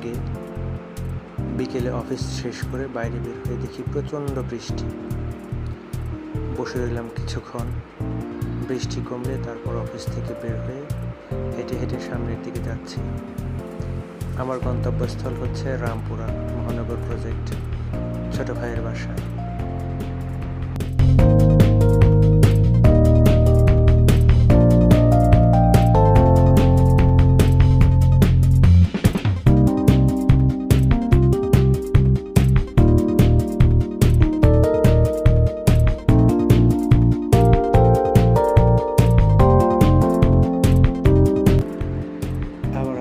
থেকে বিকেলে অফিস শেষ করে বাইরে বের হয়ে দেখি প্রচণ্ড বৃষ্টি। বসে রইলাম কিছুক্ষণ, বৃষ্টি কমলে তারপর অফিস থেকে বের হয়ে হেঁটে হেঁটে সামনের দিকে যাচ্ছি। আমার গন্তব্যস্থল হচ্ছে রামপুরা মহানগর প্রজেক্ট, ছোট ভাইয়ের বাসা।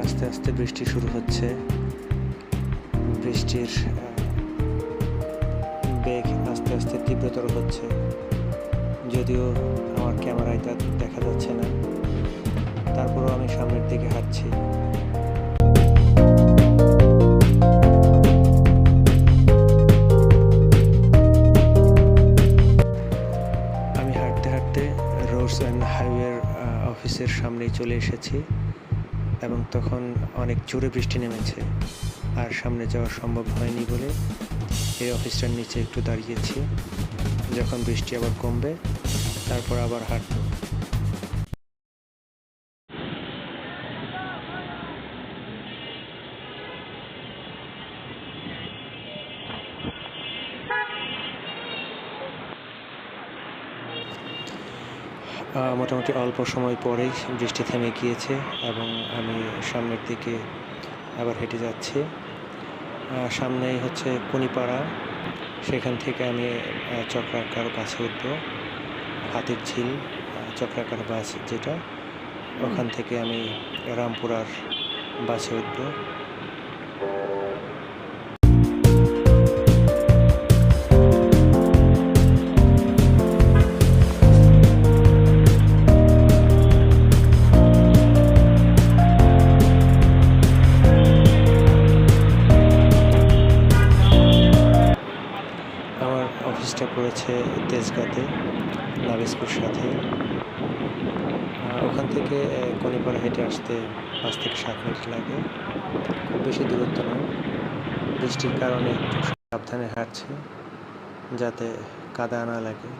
আস্তে আস্তে বৃষ্টি শুরু হচ্ছে। বৃষ্টির বেগ আস্তে আস্তে তীব্রতর হচ্ছে, যদিও আমার ক্যামেরায় তা দেখা যাচ্ছে না। তারপরও আমি সামনের দিকে হাঁটছি। আমি হাঁটতে হাঁটতে রোডস অ্যান্ড হাইওয়ের অফিসের সামনেই চলে এসেছি এবং তখন অনেক জোরে বৃষ্টি নেমেছে, আর সামনে যাওয়া সম্ভব হয়নি বলে এই অফিসটার নিচে একটু দাঁড়িয়েছি। যখন বৃষ্টি আবার কমবে তারপর আবার হাঁটব। মোটামুটি অল্প সময় পরেই বৃষ্টি থেমে গিয়েছে এবং আমি সামনের দিকে আবার হেঁটে যাচ্ছি। সামনেই হচ্ছে কুনিপাড়া, সেখান থেকে আমি চক্রাকার বাসে উঠব। হাতির ঝিল চক্রাকার বাস যেটা, ওখান থেকে আমি রামপুরার বাসে উঠব। অফিসটা পড়েছে তেজগাঁতে, নাবিস্কুর সাথে। ওখান থেকে কনিপাড়া হেঁটে আসতে 5 থেকে 7 মিনিট লাগে, খুব বেশি দূরত্ব নয়। বৃষ্টির কারণে একটু সাবধানে হাঁটছি যাতে কাদা না লাগে।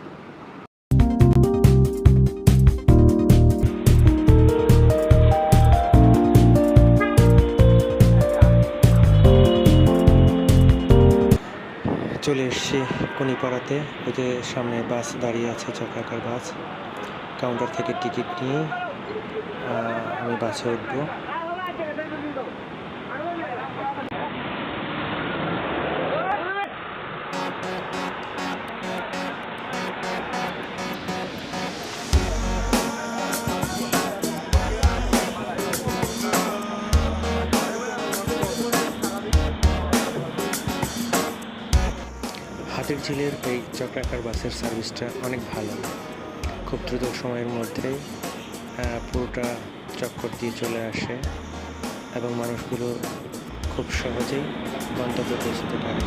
চলে এসেছি কুনিপাড়াতে। ওই যে সামনে বাস দাঁড়িয়ে আছে, চক্রাকার বাস। কাউন্টার থেকে টিকিট নিয়ে আমি বাসে উঠব। হাতির ঝিলের এই চক্রাকার বাসের সার্ভিসটা অনেক ভালো, খুব দ্রুত সময়ের মধ্যে পুরোটা চক্কর দিয়ে চলে আসে এবং মানুষগুলো খুব সহজেই গন্তব্যে পৌঁছতে পারে।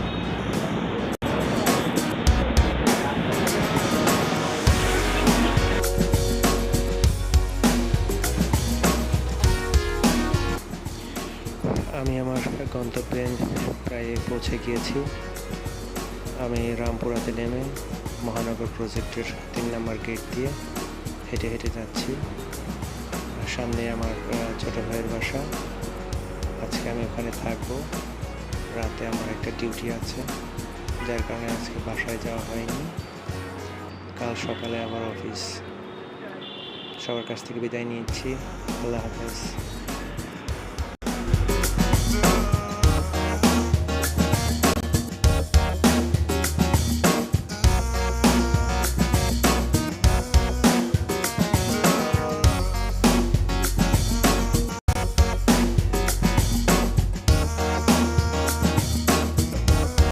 আমি আমার গন্তব্যে প্রায় পৌঁছে গিয়েছি। আমি রামপুরাতে নেমে মহানগর প্রজেক্টের 3 নম্বর গেট দিয়ে হেঁটে হেঁটে যাচ্ছি। সামনে আমার ছোট ভাইয়ের বাসা। আজকে আমি ওখানে থাকবো। রাতে আমার একটা ডিউটি আছে, যার কারণে আজকে বাসায় যাওয়া হয়নি। কাল সকালে আবার অফিস। সবার কাছ থেকে বিদায় নিচ্ছি। আল্লাহ হাফেজ।